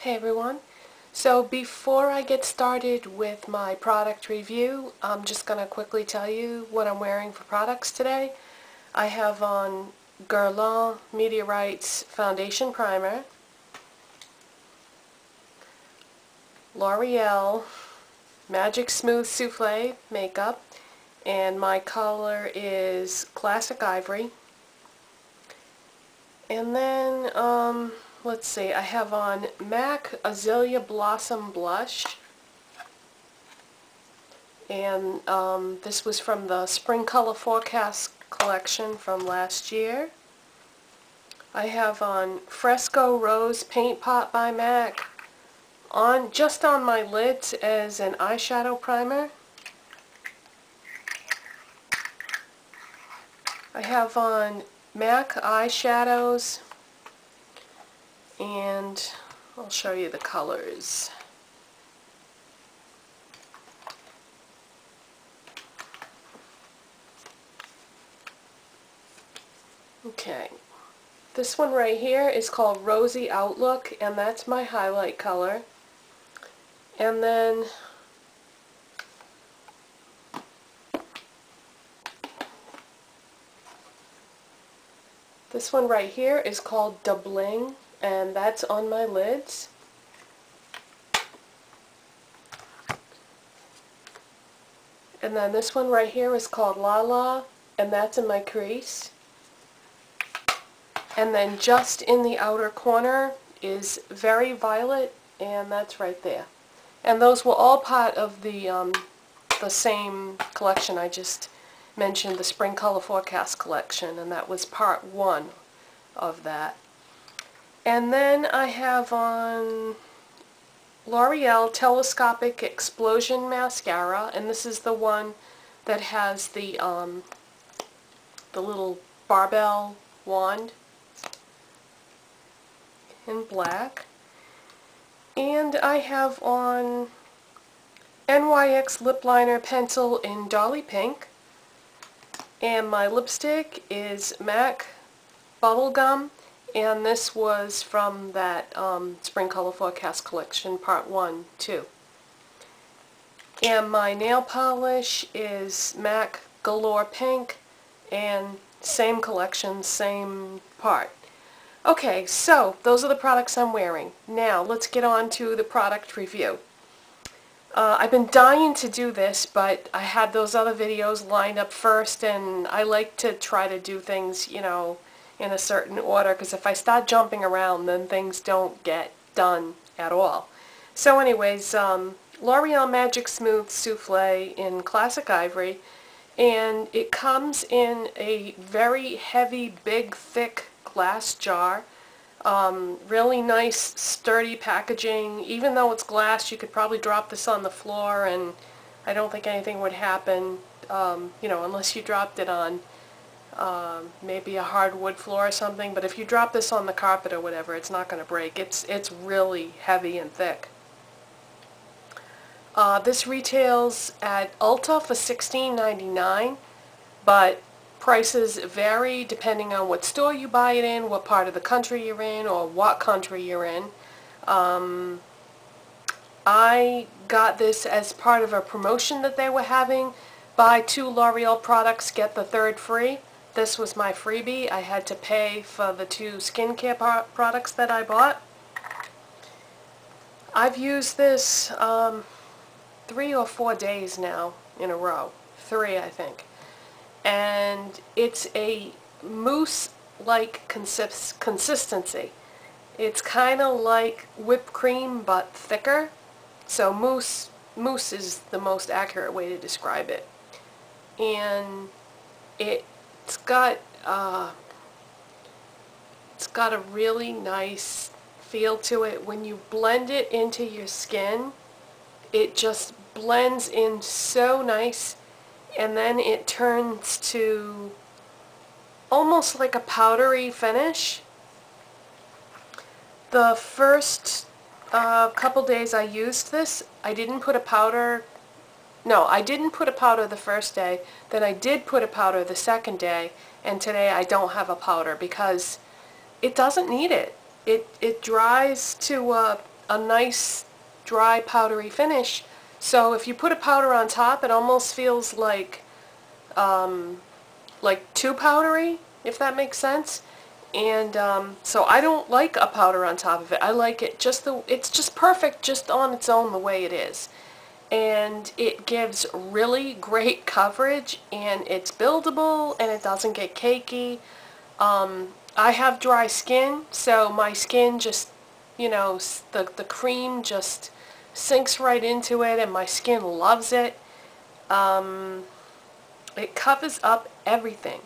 Hey everyone. So before I get started with my product review, I'm just going to quickly tell you what I'm wearing for products today. I have on Guerlain Meteorites Foundation Primer, L'Oreal Magic Smooth Souffle makeup, and my color is Classic Ivory. And then, let's see, I have on MAC Azalea Blossom Blush. And this was from the Spring Color Forecast collection from last year. I have on Fresco Rose Paint Pot by MAC just on my lids as an eyeshadow primer. I have on MAC eyeshadows, and I'll show you the colors. Okay, this one right here is called Rosy Outlook, and that's my highlight color. And then this one right here is called Da Bling, and that's on my lids. And then this one right here is called La La, and that's in my crease. And then just in the outer corner is Very Violet, and that's right there. And those were all part of the same collection I just mentioned, the Spring Color Forecast collection, and that was part one of that. And then I have on L'Oreal Telescopic Explosion Mascara, and this is the one that has the little barbell wand in black. And I have on NYX Lip Liner Pencil in Dolly Pink. And my lipstick is MAC Bubblegum, and this was from that Spring Color Forecast collection, part 1, too. And my nail polish is MAC Galore Pink, and same collection, same part. Okay, so those are the products I'm wearing. Now let's get on to the product review. I've been dying to do this, but I had those other videos lined up first, and I like to try to do things, you know, in a certain order, because if I start jumping around, then things don't get done at all. So anyways, L'Oreal Magic Smooth Souffle in Classic Ivory, and it comes in a very heavy, big, thick glass jar. Really nice, sturdy packaging. Even though it's glass, you could probably drop this on the floor and I don't think anything would happen, you know, unless you dropped it on maybe a hardwood floor or something. But if you drop this on the carpet or whatever, it's not going to break. It's really heavy and thick. This retails at Ulta for $16.99, but prices vary depending on what store you buy it in, what part of the country you're in, or what country you're in. I got this as part of a promotion that they were having. Buy 2 L'Oreal products, get the third free. This was my freebie. I had to pay for the 2 skincare products that I bought. I've used this 3 or 4 days now in a row. 3, I think. And it's a mousse-like consistency. It's kind of like whipped cream but thicker. So mousse is the most accurate way to describe it. And it's got a really nice feel to it. When you blend it into your skin, it just blends in so nice. And then it turns to almost like a powdery finish. The first couple days I used this, I didn't put a powder. No, I didn't put a powder the first day. Then I did put a powder the second day, and today I don't have a powder because it doesn't need it. It dries to a nice dry powdery finish. So if you put a powder on top, it almost feels like too powdery, if that makes sense. And so I don't like a powder on top of it. I like it just it's just perfect just on its own the way it is. And it gives really great coverage, and it's buildable, and it doesn't get cakey. I have dry skin, so my skin just, you know, the cream just sinks right into it, and my skin loves it. It covers up everything.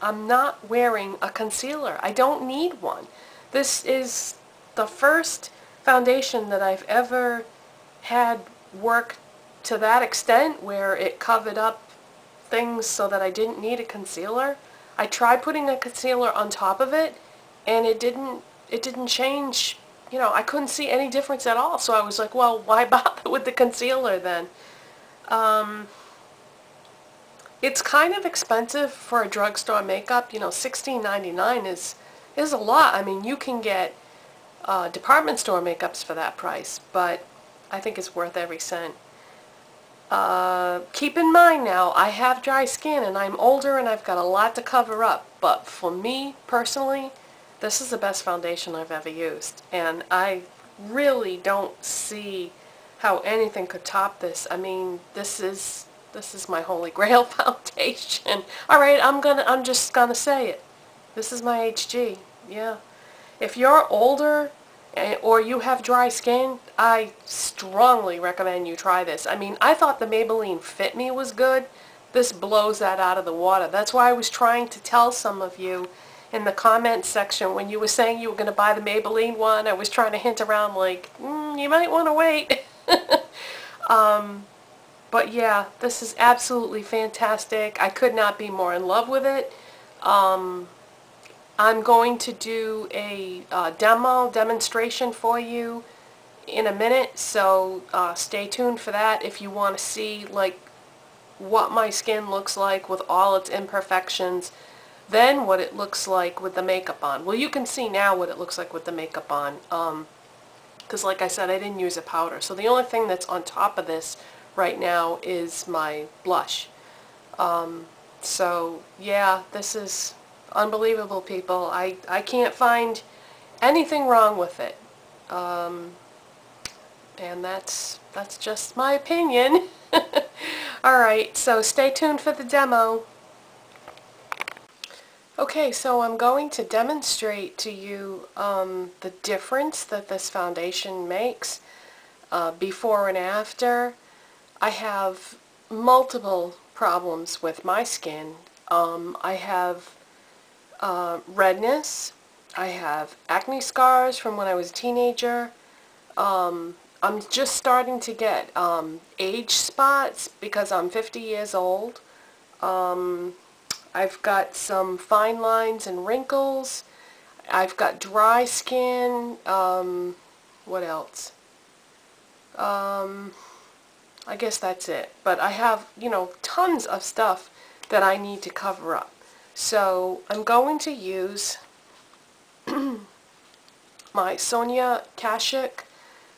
I'm not wearing a concealer. I don't need one. This is the first foundation that I've ever had work to that extent where it covered up things so that I didn't need a concealer. I tried putting a concealer on top of it, and it didn't change. You know, I couldn't see any difference at all. So I was like, well, why bother with the concealer then? It's kind of expensive for a drugstore makeup. You know, $16.99 is a lot. I mean, you can get department store makeups for that price, but I think it's worth every cent. Keep in mind now, I have dry skin and I'm older and I've got a lot to cover up, but for me personally, this is the best foundation I've ever used, and I really don't see how anything could top this. I mean, this is my holy grail foundation. All right, I'm just gonna say it. This is my HG. Yeah. If you're older or you have dry skin, I strongly recommend you try this. I mean, I thought the Maybelline Fit Me was good. This blows that out of the water. That's why I was trying to tell some of you in the comments section when you were saying you were going to buy the Maybelline one. I was trying to hint around like, you might want to wait. But yeah, this is absolutely fantastic. I could not be more in love with it. I'm going to do a demonstration for you in a minute, so stay tuned for that if you want to see like what my skin looks like with all its imperfections, then what it looks like with the makeup on. Well, you can see now what it looks like with the makeup on, because like I said, I didn't use a powder. So the only thing that's on top of this right now is my blush. So yeah, this is unbelievable, people. I can't find anything wrong with it. And that's just my opinion. Alright, so stay tuned for the demo. Okay, so I'm going to demonstrate to you the difference that this foundation makes before and after. I have multiple problems with my skin. I have redness. I have acne scars from when I was a teenager. I'm just starting to get age spots because I'm 50 years old. I've got some fine lines and wrinkles. I've got dry skin. What else? I guess that's it. But I have, you know, tons of stuff that I need to cover up. So I'm going to use my Sonia Kashuk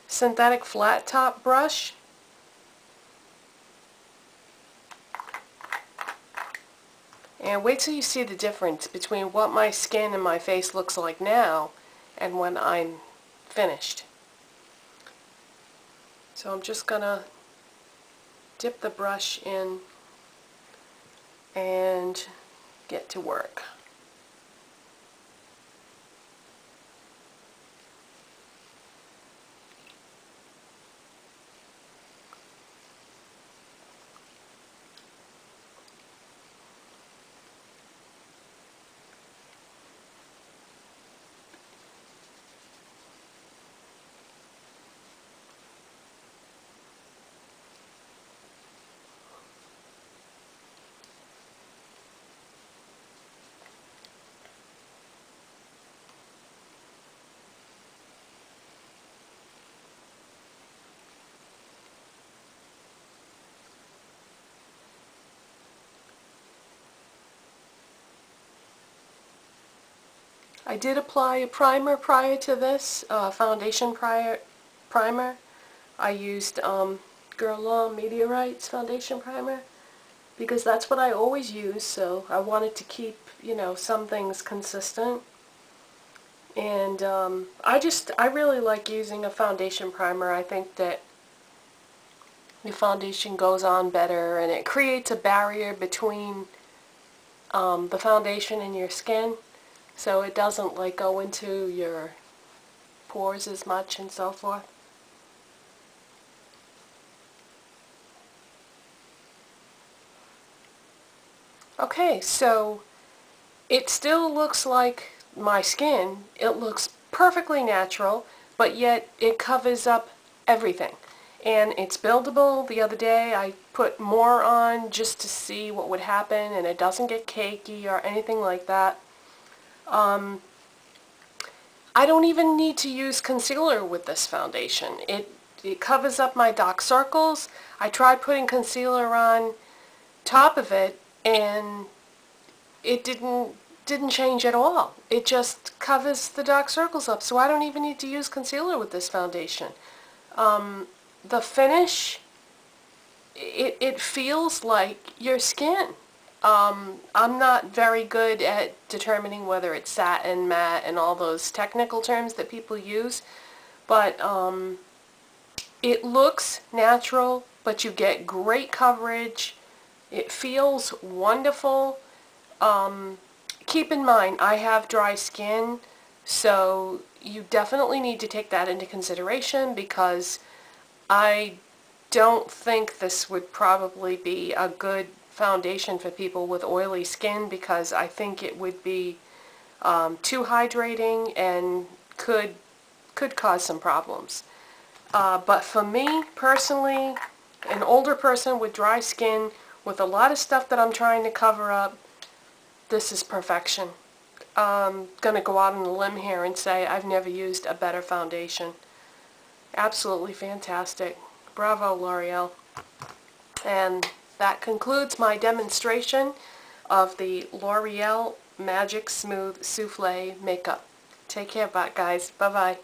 synthetic flat top brush. And wait till you see the difference between what my skin and my face looks like now and when I'm finished. So I'm just gonna dip the brush in and get to work. I did apply a primer prior to this, foundation prior primer. I used Guerlain Meteorites foundation primer because that's what I always use, so I wanted to keep, you know, some things consistent. And I really like using a foundation primer. I think that the foundation goes on better and it creates a barrier between the foundation and your skin, so it doesn't like go into your pores as much and so forth. Okay, so it still looks like my skin. It looks perfectly natural, but yet it covers up everything. And it's buildable. The other day I put more on just to see what would happen, and it doesn't get cakey or anything like that. I don't even need to use concealer with this foundation. It covers up my dark circles. I tried putting concealer on top of it, and it didn't change at all. It just covers the dark circles up, so I don't even need to use concealer with this foundation. The finish, it feels like your skin. I'm not very good at determining whether it's satin, matte, and all those technical terms that people use, but it looks natural, but you get great coverage. It feels wonderful. Keep in mind, I have dry skin, so you definitely need to take that into consideration, because I don't think this would probably be a good foundation for people with oily skin, because I think it would be too hydrating and could cause some problems. But for me, personally, an older person with dry skin, with a lot of stuff that I'm trying to cover up, this is perfection. I'm going to go out on a limb here and say I've never used a better foundation. Absolutely fantastic. Bravo, L'Oreal. And that concludes my demonstration of the L'Oreal Magic Smooth Souffle makeup. Take care, guys. Bye-bye.